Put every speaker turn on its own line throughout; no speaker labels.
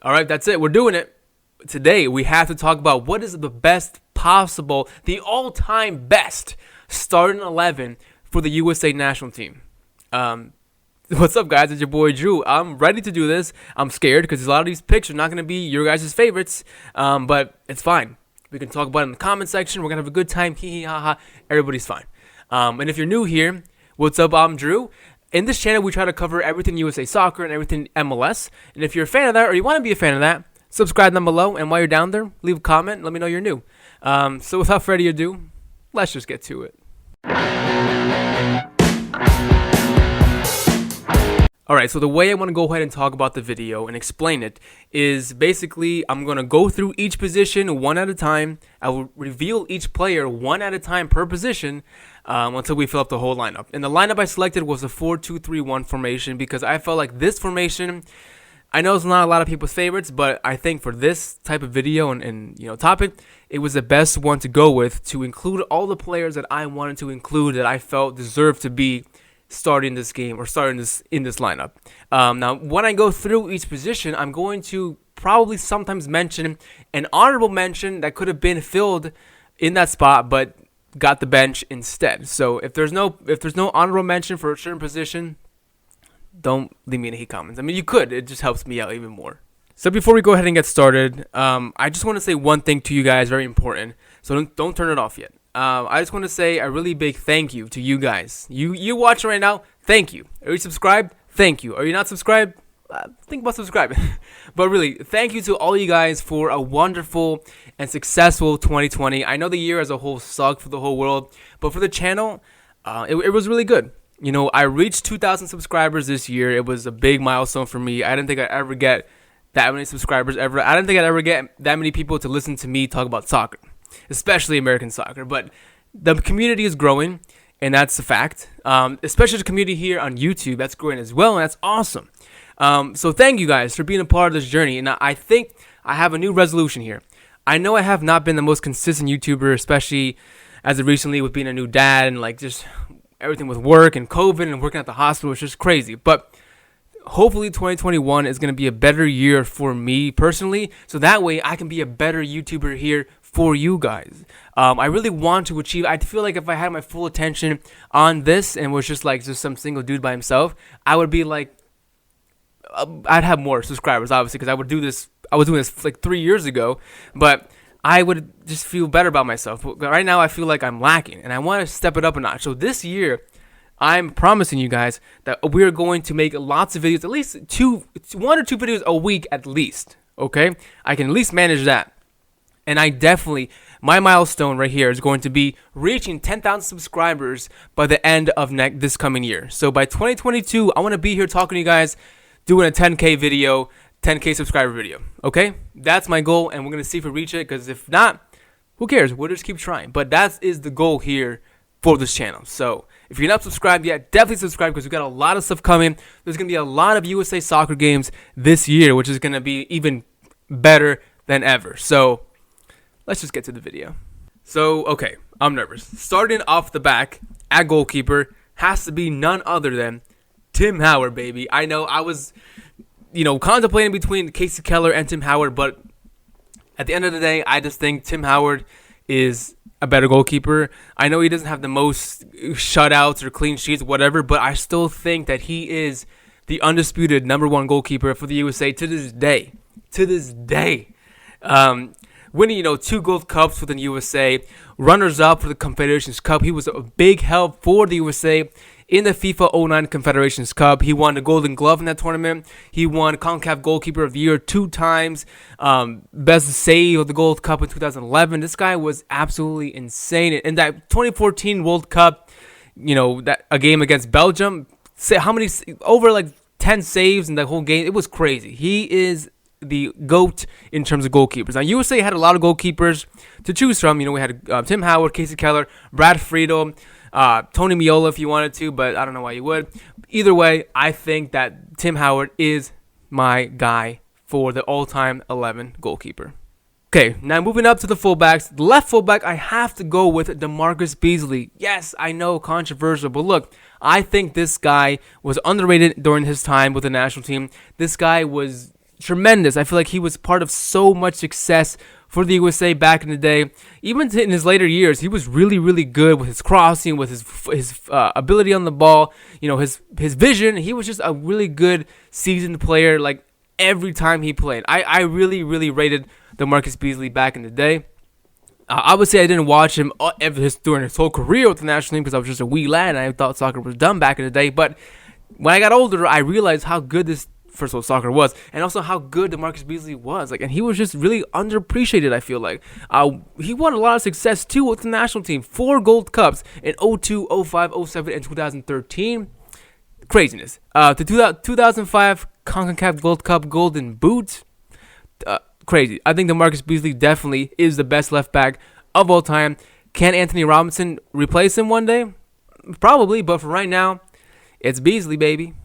All right, that's it. We're doing it. Today, we have to talk about what is the best possible, the all-time best starting 11 for the USA national team. What's up, guys? It's your boy, Drew. I'm ready to do this. I'm scared because a lot of these picks are not going to be your guys' favorites, but it's fine. We can talk about it in the comment section. We're going to have a good time. Hee hee ha ha. Everybody's fine. And if you're new here, what's up? I'm Drew. In this channel, we try to cover everything USA Soccer and everything MLS. And if you're a fan of that or you want to be a fan of that, subscribe down below. And while you're down there, leave a comment and let me know you're new. So without further ado, let's just get to it. Alright, so the way I want to go ahead and talk about the video and explain it is basically I'm going to go through each position one at a time. I will reveal each player one at a time per position until we fill up the whole lineup. And the lineup I selected was a 4-2-3-1 formation because I felt like this formation, I know it's not a lot of people's favorites, but I think for this type of video and topic, it was the best one to go with to include all the players that I wanted to include that I felt deserved to be starting this game or starting this in this lineup. Now, when I go through each position, I'm going to probably sometimes mention an honorable mention that could have been filled in that spot, but got the bench instead. So if there's no honorable mention for a certain position, don't leave me any hate comments. I mean, you could. It just helps me out even more. So before we go ahead and get started, I just want to say one thing to you guys, very important. So don't turn it off yet. I just want to say a really big thank you to you guys. You watching right now, thank you. Are you subscribed? Thank you. Are you not subscribed? Think about subscribing. But really, thank you to all you guys for a wonderful and successful 2020. I know the year as a whole sucked for the whole world, but for the channel, it was really good. You know, I reached 2,000 subscribers this year. It was a big milestone for me. I didn't think I'd ever get that many subscribers ever. I didn't think I'd ever get that many people to listen to me talk about soccer, especially American soccer. But the community is growing, and that's a fact. Especially the community here on YouTube, that's growing as well, and that's awesome. So thank you guys for being a part of this journey. And I think I have a new resolution here. I know I have not been the most consistent YouTuber, especially as of recently with being a new dad and like just everything with work and COVID and working at the hospital. It's just crazy. But hopefully 2021 is going to be a better year for me personally, so that way I can be a better YouTuber here for you guys. I really want to achieve, I feel like if I had my full attention on this and was just some single dude by himself, I would be like, I'd have more subscribers obviously because I was doing this like 3 years ago, but I would just feel better about myself. But right now I feel like I'm lacking and I want to step it up a notch. So this year, I'm promising you guys that we're going to make lots of videos, at least one or two videos a week at least, okay? I can at least manage that. And my milestone right here is going to be reaching 10,000 subscribers by the end of this coming year. So by 2022, I want to be here talking to you guys, doing a 10K video, 10K subscriber video, okay? That's my goal, and we're going to see if we reach it, because if not, who cares? We'll just keep trying. But that is the goal here for this channel. So if you're not subscribed yet, definitely subscribe because we've got a lot of stuff coming. There's going to be a lot of USA soccer games this year, which is going to be even better than ever. So let's just get to the video. So, okay, I'm nervous. Starting off the back at goalkeeper has to be none other than Tim Howard, baby. I know I was, contemplating between Casey Keller and Tim Howard, but at the end of the day, I just think Tim Howard is a better goalkeeper. I know he doesn't have the most shutouts or clean sheets, whatever, but I still think that he is the undisputed #1 goalkeeper for the USA to this day. Winning, 2 gold cups for the USA, runners-up for the Confederations Cup. He was a big help for the USA in the FIFA 09 Confederations Cup. He won the Golden Glove in that tournament. He won CONCACAF Goalkeeper of the Year 2 times. Best save of the Gold Cup in 2011. This guy was absolutely insane. In that 2014 World Cup, a game against Belgium, over 10 saves in the whole game. It was crazy. He is the GOAT in terms of goalkeepers. Now, USA had a lot of goalkeepers to choose from. We had Tim Howard, Casey Keller, Brad Friedel, Tony Meola if you wanted to, but I don't know why you would. Either way, I think that Tim Howard is my guy for the all-time 11 goalkeeper. Okay, now moving up to the fullbacks. The left fullback, I have to go with DeMarcus Beasley. Yes, I know, controversial, but look, I think this guy was underrated during his time with the national team. This guy was tremendous. I feel like he was part of so much success for the USA back in the day. Even in his later years, he was really, really good with his crossing, with his ability on the ball. His vision. He was just a really good seasoned player. Like every time he played, I really, really rated DaMarcus Beasley back in the day. I would say I didn't watch him during his whole career with the national team because I was just a wee lad and I thought soccer was done back in the day. But when I got older, I realized how good this, first of all, soccer was, and also how good DaMarcus Beasley was. And he was just really underappreciated, I feel like. He won a lot of success, too, with the national team. 4 gold cups in 02, 05, 07, and 2013. Craziness. The 2005 CONCACAF Gold Cup Golden Boot. Crazy. I think DaMarcus Beasley definitely is the best left back of all time. Can Anthony Robinson replace him one day? Probably, but for right now, it's Beasley, baby.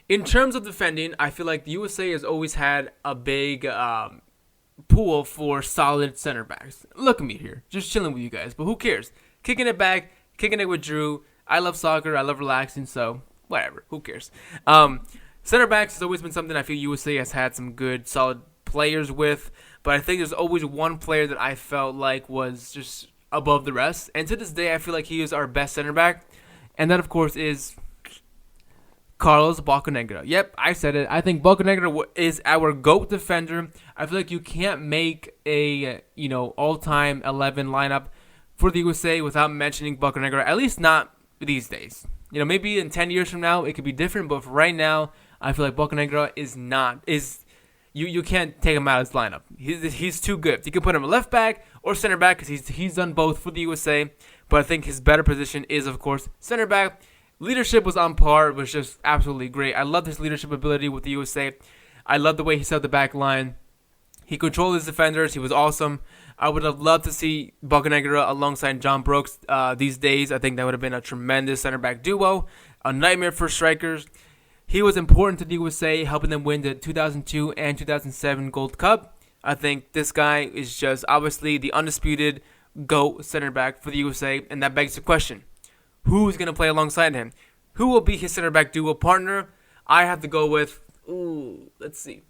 In terms of defending, I feel like the USA has always had a big pool for solid center backs. Look at me here, just chilling with you guys, but who cares? Kicking it back, kicking it with Drew. I love soccer, I love relaxing, so whatever, who cares? Center backs has always been something I feel USA has had some good, solid players with, but I think there's always one player that I felt like was just above the rest, and to this day I feel like he is our best center back, and that of course is Carlos Bocanegra. Yep, I said it. I think Bocanegra is our GOAT defender. I feel like you can't make a all-time 11 lineup for the USA without mentioning Bocanegra, at least not these days. Maybe in 10 years from now it could be different, but for right now I feel like Bocanegra you can't take him out of his lineup. He's too good. You can put him left back or center back because he's done both for the USA. But I think his better position is, of course, center back. Leadership was on par. It was just absolutely great. I loved his leadership ability with the USA. I loved the way he set up the back line. He controlled his defenders. He was awesome. I would have loved to see Bocanegra alongside John Brooks these days. I think that would have been a tremendous center back duo. A nightmare for strikers. He was important to the USA, helping them win the 2002 and 2007 Gold Cup. I think this guy is just obviously the undisputed GOAT center back for the USA, and that begs the question, who's going to play alongside him? Who will be his center back duo partner? I have to go with, let's see,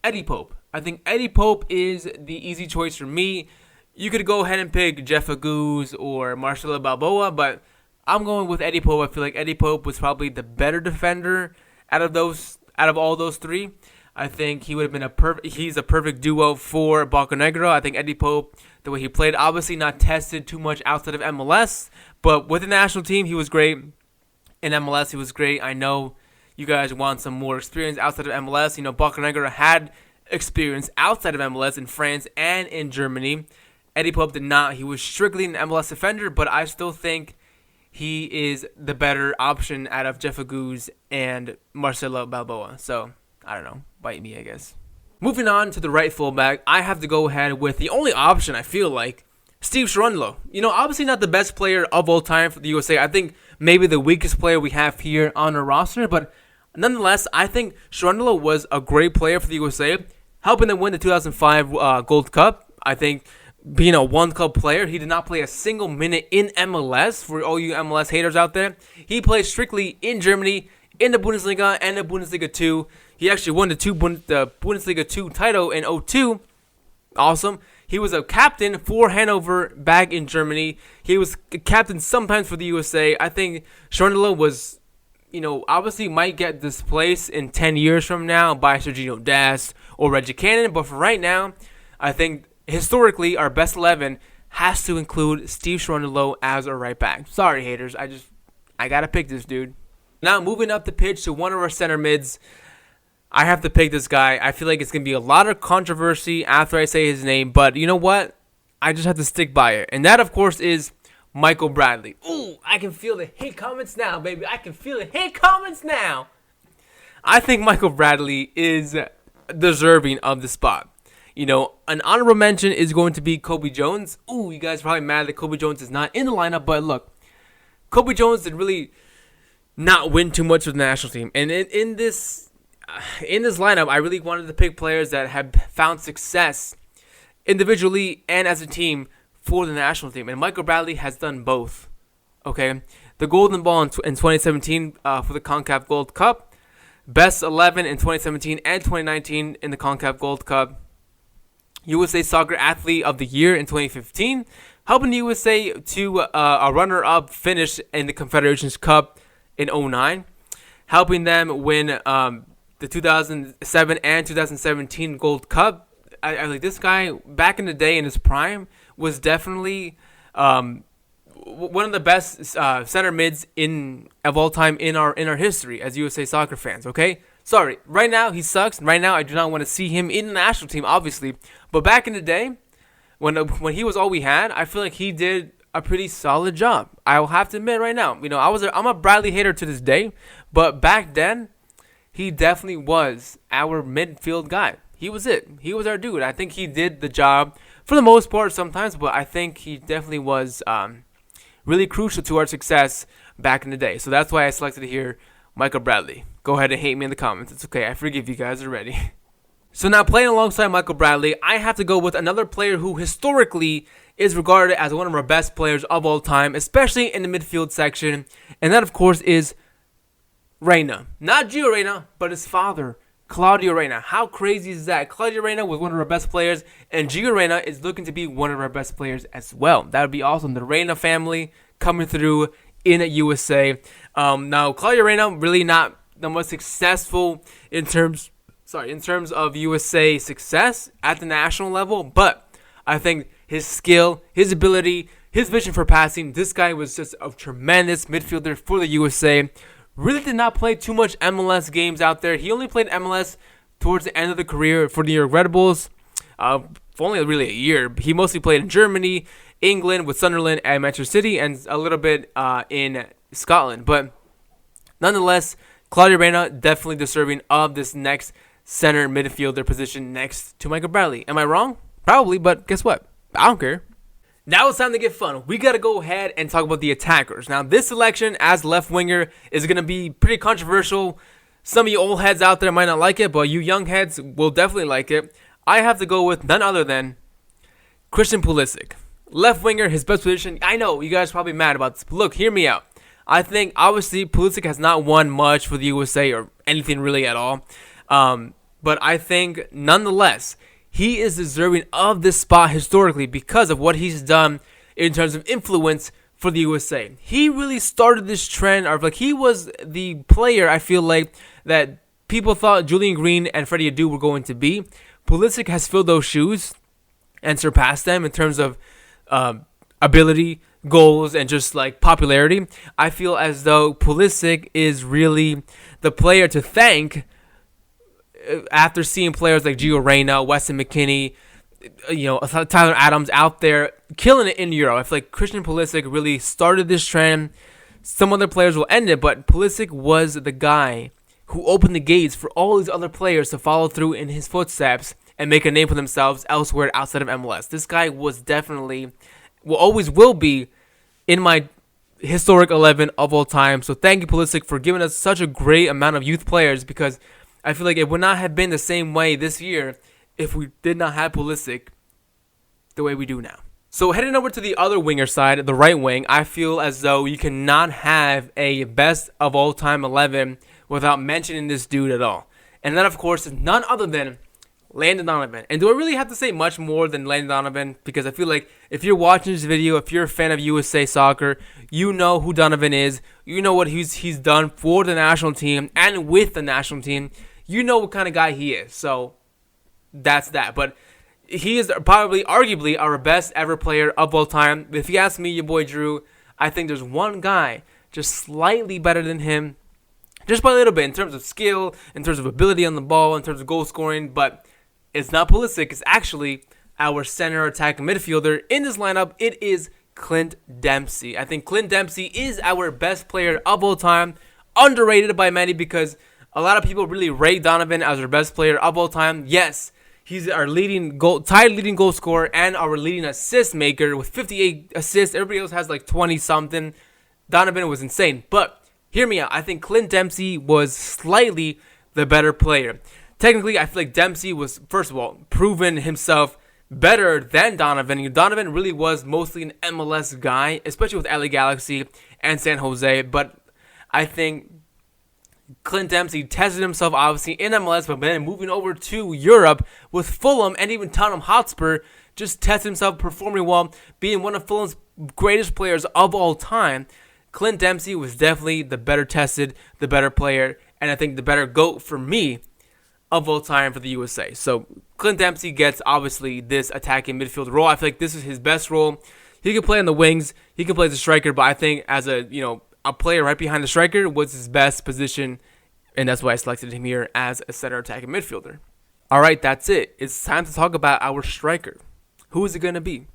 Eddie Pope. I think Eddie Pope is the easy choice for me. You could go ahead and pick Jeff Aguz or Marcelo Balboa, but I'm going with Eddie Pope. I feel like Eddie Pope was probably the better defender out of all those three. I think he would have been he's a perfect duo for Bocanegra. I think Eddie Pope, the way he played, obviously not tested too much outside of MLS, but with the national team, he was great. In MLS, he was great. I know you guys want some more experience outside of MLS. Bocanegra had experience outside of MLS in France and in Germany. Eddie Pope did not. He was strictly an MLS defender, but I still think he is the better option out of Jeff Aguz and Marcelo Balboa. So, I don't know. Bite me, I guess. Moving on to the right fullback, I have to go ahead with the only option I feel like, Steve Cherundolo. Obviously not the best player of all time for the USA. I think maybe the weakest player we have here on our roster, but nonetheless, I think Cherundolo was a great player for the USA, helping them win the 2005 Gold Cup. I think being a one-club player, he did not play a single minute in MLS. For all you MLS haters out there, he played strictly in Germany, in the Bundesliga and the Bundesliga 2. He actually won the Bundesliga 2 title in 02. Awesome. He was a captain for Hanover back in Germany. He was a captain sometimes for the USA. I think Cherundolo was, obviously might get displaced in 10 years from now by Serginho Dest or Reggie Cannon. But for right now, I think historically, our best 11 has to include Steve Cherundolo as our right back. Sorry, haters. I got to pick this dude. Now, moving up the pitch to one of our center mids, I have to pick this guy. I feel like it's going to be a lot of controversy after I say his name, but you know what? I just have to stick by it. And that, of course, is Michael Bradley. Ooh, I can feel the hate comments now, baby. I can feel the hate comments now. I think Michael Bradley is deserving of the spot. An honorable mention is going to be Kobe Jones. Ooh, you guys are probably mad that Kobe Jones is not in the lineup, but look, Kobe Jones did really not win too much with the national team. And in this lineup, I really wanted to pick players that have found success individually and as a team for the national team. And Michael Bradley has done both. Okay, the Golden Ball in 2017 for the CONCACAF Gold Cup. Best 11 in 2017 and 2019 in the CONCACAF Gold Cup. USA Soccer Athlete of the Year in 2015, helping the USA to a runner-up finish in the Confederations Cup in 2009, helping them win the 2007 and 2017 Gold Cup. I like this guy back in the day in his prime was definitely one of the best center mids of all time in our history as USA Soccer fans. Okay, sorry, right now he sucks. Right now I do not want to see him in the national team, obviously. But back in the day, when he was all we had, I feel like he did a pretty solid job. I will have to admit right now, I'm a Bradley hater to this day, but back then he definitely was our midfield guy. He was it. He was our dude. I think he did the job for the most part sometimes, but I think he definitely was really crucial to our success back in the day. So that's why I selected here Michael Bradley. Go ahead and hate me in the comments. It's okay. I forgive you guys already. So now playing alongside Michael Bradley, I have to go with another player who historically is regarded as one of our best players of all time, especially in the midfield section. And that, of course, is Reyna. Not Gio Reyna, but his father, Claudio Reyna. How crazy is that? Claudio Reyna was one of our best players, and Gio Reyna is looking to be one of our best players as well. That would be awesome. The Reyna family coming through in USA. Now, Claudio Reyna really not the most successful in terms of USA success at the national level, but I think his skill, his ability, his vision for passing, this guy was just a tremendous midfielder for the USA. Really did not play too much MLS games out there. He only played MLS towards the end of the career for the New York Red Bulls, for only really a year. He mostly played in Germany, England with Sunderland and Manchester City, and a little bit in Scotland. But nonetheless, Claudio Reyna definitely deserving of this next center midfielder position next to Michael Bradley. Am I wrong? Probably, but guess what? I don't care. Now it's time to get fun. We got to go ahead and talk about the attackers. Now, this selection as left winger is going to be pretty controversial. Some of you old heads out there might not like it, but you young heads will definitely like it. I have to go with none other than Christian Pulisic. Left winger, his best position. I know, you guys are probably mad about this, but look, hear me out. I think, obviously, Pulisic has not won much for the USA or anything really at all. But I think, nonetheless, he is deserving of this spot historically because of what he's done in terms of influence for the USA. He really started this trend of, like, he was the player, I feel like, that people thought Julian Green and Freddie Adu were going to be. Pulisic has filled those shoes and surpassed them in terms of ability, goals, and just like popularity. I feel as though Pulisic is really the player to thank after seeing players like Gio Reyna, Weston McKennie, Tyler Adams out there killing it in Euro. I feel like Christian Pulisic really started this trend. Some other players will end it, but Pulisic was the guy who opened the gates for all these other players to follow through in his footsteps and make a name for themselves elsewhere outside of MLS. This guy was definitely, always will be, in my historic 11 of all time. So thank you, Pulisic, for giving us such a great amount of youth players, because I feel like it would not have been the same way this year if we did not have Pulisic the way we do now. So heading over to the other winger side, the right wing, I feel as though you cannot have a best of all time 11 without mentioning this dude at all. And that, of course, is none other than Landon Donovan. And do I really have to say much more than Landon Donovan? Because I feel like if you're watching this video, if you're a fan of USA Soccer, you know who Donovan is. You know what he's done for the national team and with the national team. You know what kind of guy he is. So that's that. But he is probably, arguably, our best ever player of all time. If you ask me, your boy Drew, I think there's one guy just slightly better than him, just by a little bit, in terms of skill, in terms of ability on the ball, in terms of goal scoring. But it's not Pulisic. It's actually our center attacking midfielder in this lineup. It is Clint Dempsey. I think Clint Dempsey is our best player of all time. Underrated by many because a lot of people really rate Donovan as our best player of all time. Yes, he's our tied leading goal scorer and our leading assist maker with 58 assists. Everybody else has like 20-something. Donovan was insane. But hear me out. I think Clint Dempsey was slightly the better player. Technically, I feel like Dempsey was, first of all, proven himself better than Donovan. Donovan really was mostly an MLS guy, especially with LA Galaxy and San Jose. But I think Clint Dempsey tested himself obviously in MLS, but then moving over to Europe with Fulham and even Tottenham Hotspur, just tested himself, performing well, being one of Fulham's greatest players of all time. Clint Dempsey was definitely the better tested, the better player, and I think the better GOAT for me of all time for the USA. So Clint Dempsey gets obviously this attacking midfield role. I feel like this is his best role. He can play on the wings, he can play as a striker, but I think as a player right behind the striker was his best position, and that's why I selected him here as a center attacking midfielder. All right, that's it. It's time to talk about our striker. Who is it going to be?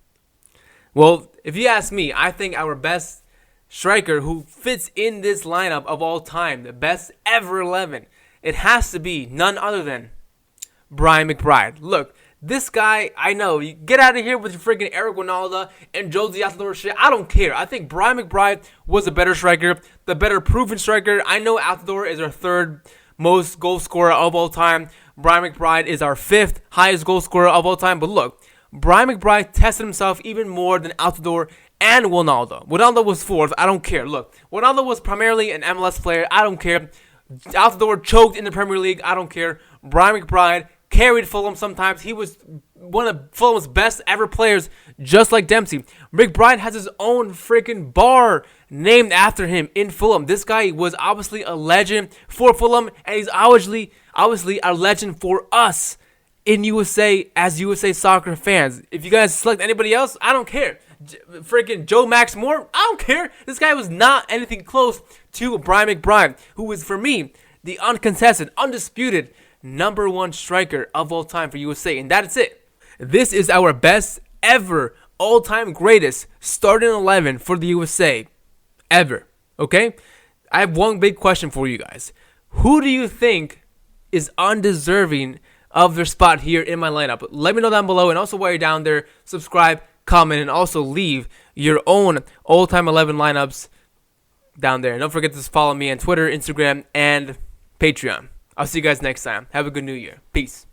Well, if you ask me, I think our best striker who fits in this lineup of all time, the best ever 11, it has to be none other than Brian McBride. Look, this guy, I know, you get out of here with your freaking Eric Ronaldo and Josie Altidore shit. I don't care. I think Brian McBride was a better striker, the better proven striker. I know Altidore is our third most goal scorer of all time. Brian McBride is our fifth highest goal scorer of all time. But look, Brian McBride tested himself even more than Altidore and Ronaldo. Ronaldo was fourth. I don't care. Look, Ronaldo was primarily an MLS player. I don't care. Altidore choked in the Premier League. I don't care. Brian McBride carried Fulham sometimes. He was one of Fulham's best ever players, just like Dempsey. McBride has his own freaking bar named after him in Fulham. This guy was obviously a legend for Fulham, and he's obviously a legend for us in USA as USA soccer fans. If you guys select anybody else, I don't care. Freaking Joe Max Moore, I don't care. This guy was not anything close to Brian McBride, who was, for me, the uncontested, undisputed number one striker of all time for USA. And that's it. This is our best ever, all-time greatest starting 11 for the USA ever. Okay? I have one big question for you guys. Who do you think is undeserving of their spot here in my lineup? Let me know down below, and also while you're down there, subscribe, comment, and also leave your own all-time 11 lineups down there. And don't forget to follow me on Twitter, Instagram, and Patreon. I'll see you guys next time. Have a good new year. Peace.